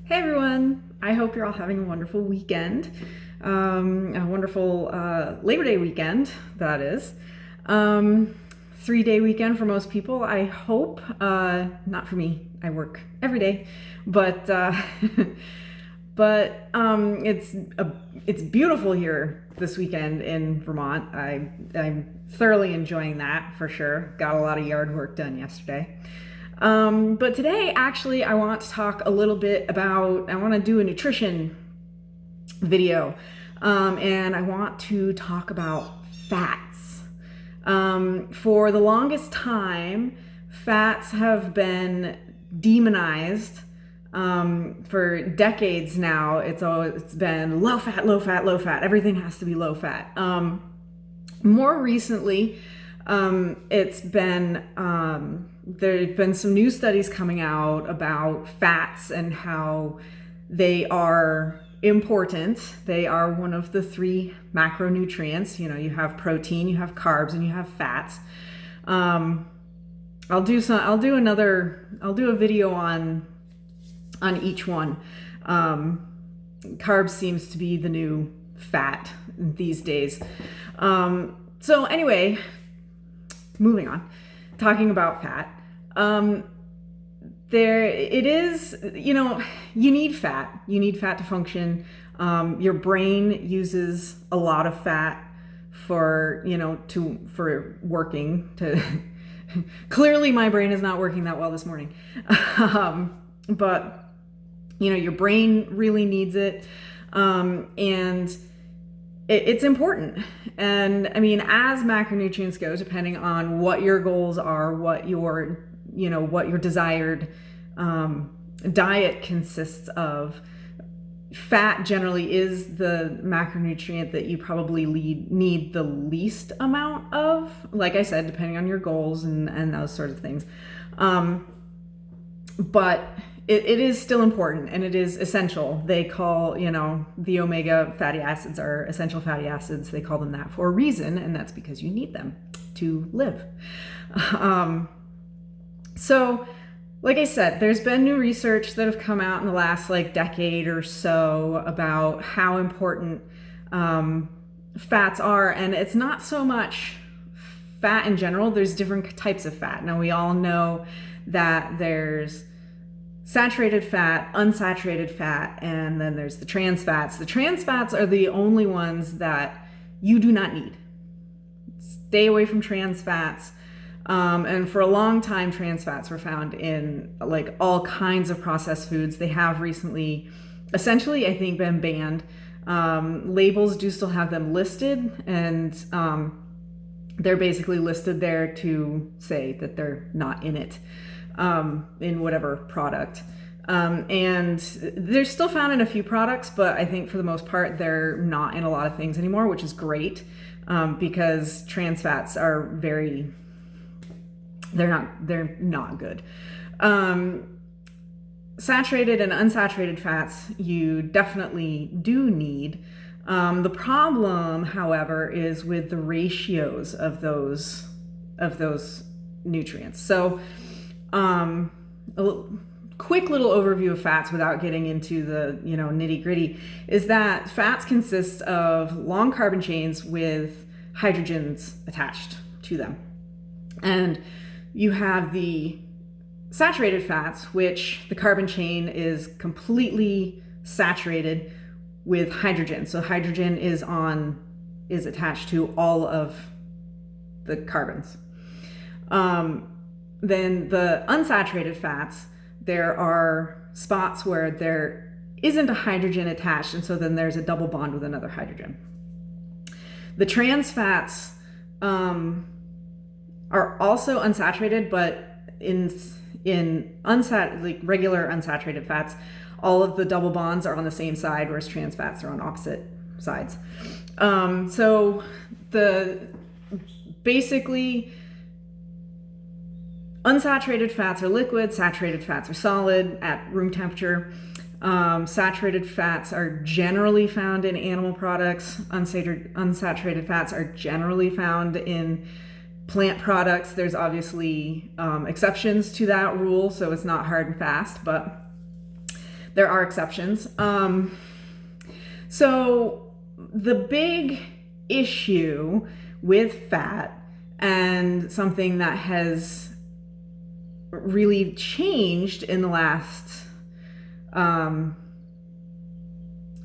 Hey everyone! I hope you're all having a wonderful weekend. A wonderful Labor Day weekend, that is. 3-day weekend for most people, I hope. Not for me, I work every day. But it's beautiful here this weekend in Vermont. I'm thoroughly enjoying that for sure. Got a lot of yard work done yesterday. But today, actually, I want to talk a little bit about, I want to do a nutrition video. And I want to talk about fats. For the longest time, fats have been demonized. For decades now, it's been low fat, low fat, low fat. Everything has to be low fat. More recently, it's been there have been some new studies coming out about fats and how they are important. They are one of the three macronutrients. You know, you have protein, you have carbs, and you have fats. I'll do a video on each one. Carbs seems to be the new fat these days. So anyway, moving on, talking about fat. There it is, you know, you need fat. You need fat to function. Your brain uses a lot of fat for working to clearly my brain is not working that well this morning. But you know, your brain really needs it. And it's important. And I mean, as macronutrients go, depending on what your goals are, what your desired diet consists of, fat generally is the macronutrient that you probably need the least amount of, like I said, depending on your goals and those sort of things. But it is still important and it is essential. They call, the omega fatty acids are essential fatty acids. They call them that for a reason, and that's because you need them to live. So, like I said, there's been new research that have come out in the last decade or so about how important fats are, and it's not so much fat in general. There's different types of fat. Now, we all know that there's saturated fat, unsaturated fat, and then there's the trans fats. The trans fats are the only ones that you do not need. Stay away from trans fats. And for a long time, trans fats were found in all kinds of processed foods. They have recently, essentially, I think, been banned. Labels do still have them listed, and they're basically listed there to say that they're not in it. In whatever product. And they're still found in a few products, but I think for the most part, they're not in a lot of things anymore, which is great, because trans fats are they're not good. Saturated and unsaturated fats, you definitely do need. The problem, however, is with the ratios of those nutrients. So, quick little overview of fats without getting into the nitty gritty is that fats consist of long carbon chains with hydrogens attached to them. And you have the saturated fats, which the carbon chain is completely saturated with hydrogen. So hydrogen is attached to all of the carbons. Then the unsaturated fats, there are spots where there isn't a hydrogen attached, and so then there's a double bond with another hydrogen. The trans fats are also unsaturated, but in regular unsaturated fats, all of the double bonds are on the same side, whereas trans fats are on opposite sides. So basically, unsaturated fats are liquid, saturated fats are solid at room temperature. Saturated fats are generally found in animal products. Unsaturated fats are generally found in plant products. There's obviously exceptions to that rule, so it's not hard and fast, but there are exceptions. So the big issue with fat, and something that has really changed in the last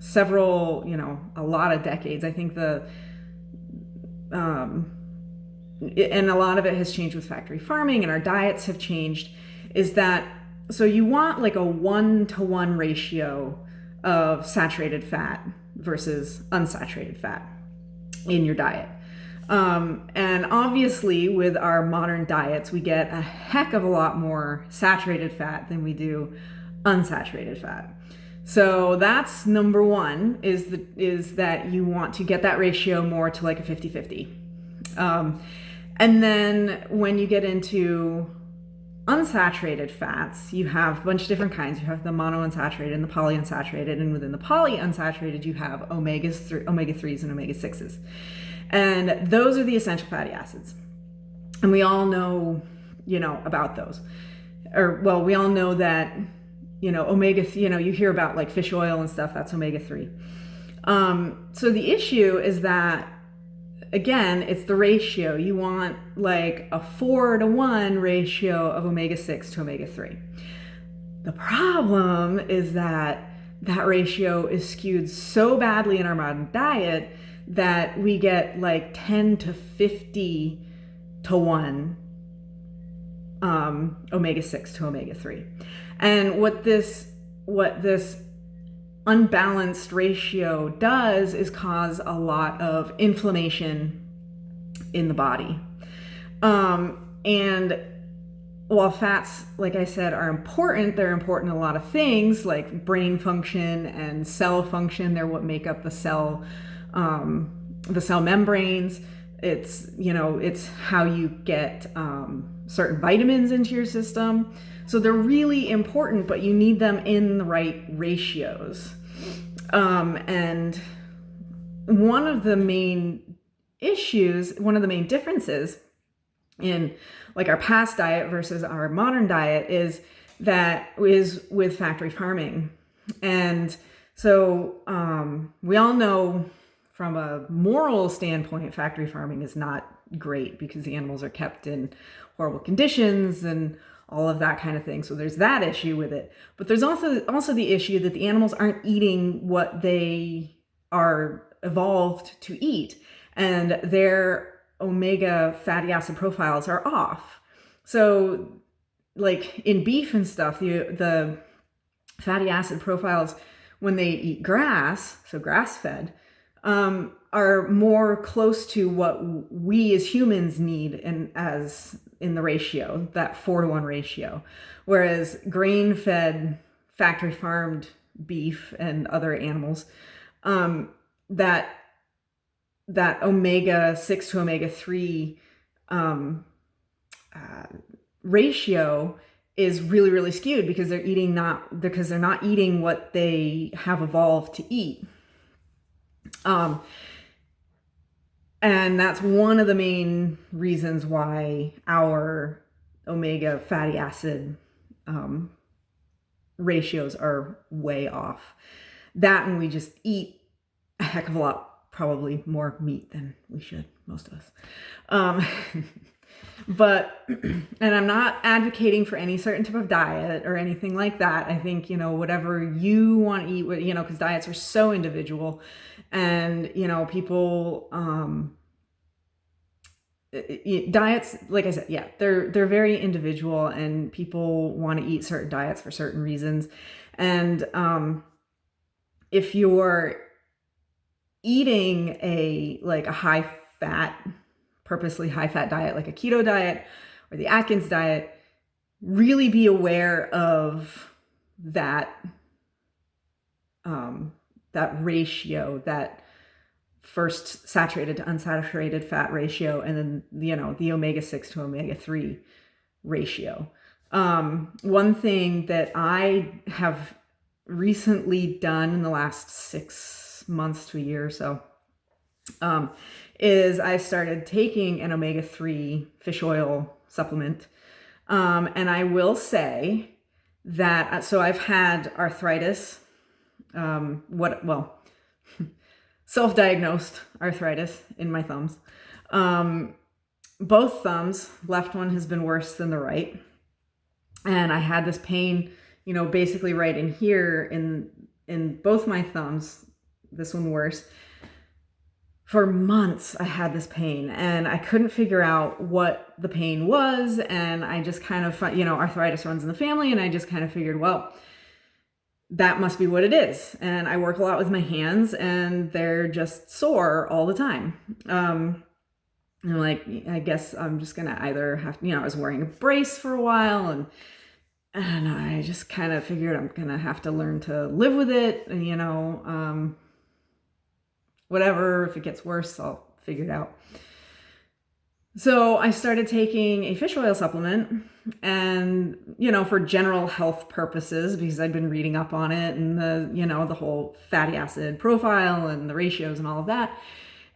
several, a lot of decades. I think and a lot of it has changed with factory farming, and our diets have changed, is that, so you want like a 1-to-1 ratio of saturated fat versus unsaturated fat in your diet. And obviously with our modern diets, we get a heck of a lot more saturated fat than we do unsaturated fat. So that's number one, is that you want to get that ratio more to like a 50-50. And then when you get into unsaturated fats, you have a bunch of different kinds. You have the monounsaturated and the polyunsaturated, and within the polyunsaturated, you have omega-3s and omega-6s. And those are the essential fatty acids. And we all know, about those. We all know that, omega, you hear about like fish oil and stuff, that's omega-3. So the issue is that, again, it's the ratio. You want like a 4-to-1 ratio of omega-6 to omega-3. The problem is that ratio is skewed so badly in our modern diet that we get like 10 to 50 to 1 omega-6 to omega-3. And what this unbalanced ratio does is cause a lot of inflammation in the body. And while fats, like I said, are important, they're important in a lot of things like brain function and cell function. They're what make up the cell membranes. It's how you get certain vitamins into your system. So they're really important, but you need them in the right ratios. And one of the main differences in like our past diet versus our modern diet is with factory farming. And so we all know from a moral standpoint, factory farming is not great because the animals are kept in horrible conditions and all of that kind of thing. So there's that issue with it. But there's also the issue that the animals aren't eating what they are evolved to eat, and their omega fatty acid profiles are off. So like in beef and stuff, the fatty acid profiles when they eat grass, so grass-fed, are more close to what we as humans need in the ratio, that 4-to-1 ratio. Whereas grain-fed, factory-farmed beef and other animals, that omega-6 to omega-3 ratio is really, really skewed because they're not eating what they have evolved to eat. And that's one of the main reasons why our omega fatty acid ratios are way off. That, and we just eat a heck of a lot, probably more meat than we should, most of us. But, and I'm not advocating for any certain type of diet or anything like that. I think, whatever you want to eat, because diets are so individual, and, people, diets, like I said, yeah, they're very individual, and people want to eat certain diets for certain reasons. And, if you're eating a purposely high fat diet, like a keto diet or the Atkins diet, really be aware of that ratio, that first saturated to unsaturated fat ratio, and then the omega-6 to omega-3 ratio. One thing that I have recently done in the last 6 months to a year or so is I started taking an omega-3 fish oil supplement. And I will say that, so I've had arthritis, self-diagnosed arthritis in my thumbs. Both thumbs, left one has been worse than the right. And I had this pain, basically right in here in both my thumbs, this one worse. For months I had this pain and I couldn't figure out what the pain was. And I just kind of, arthritis runs in the family, and I just kind of figured, well, that must be what it is. And I work a lot with my hands and they're just sore all the time. And I guess I'm just gonna either have, I was wearing a brace for a while, and I don't know, I just kind of figured I'm gonna have to learn to live with it, and whatever, if it gets worse, I'll figure it out. So I started taking a fish oil supplement, and, for general health purposes, because I'd been reading up on it and the whole fatty acid profile and the ratios and all of that.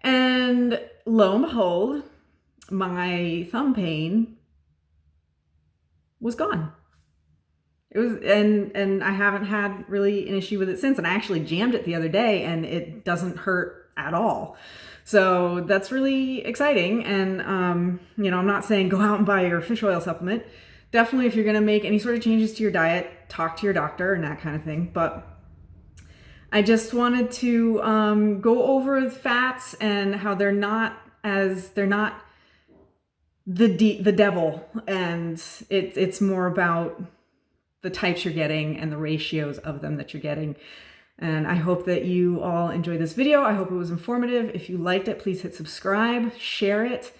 And lo and behold, my thumb pain was gone. It was, and I haven't had really an issue with it since. And I actually jammed it the other day and it doesn't hurt at all. So that's really exciting. And, I'm not saying go out and buy your fish oil supplement. Definitely, if you're going to make any sort of changes to your diet, talk to your doctor and that kind of thing. But I just wanted to go over fats and how they're not the devil, and it's more about the types you're getting and the ratios of them that you're getting. And I hope that you all enjoyed this video. I hope it was informative. If you liked it, please hit subscribe, share it.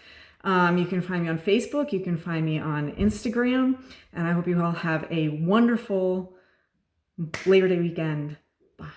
You can find me on Facebook. You can find me on Instagram. And I hope you all have a wonderful Labor Day weekend. Bye.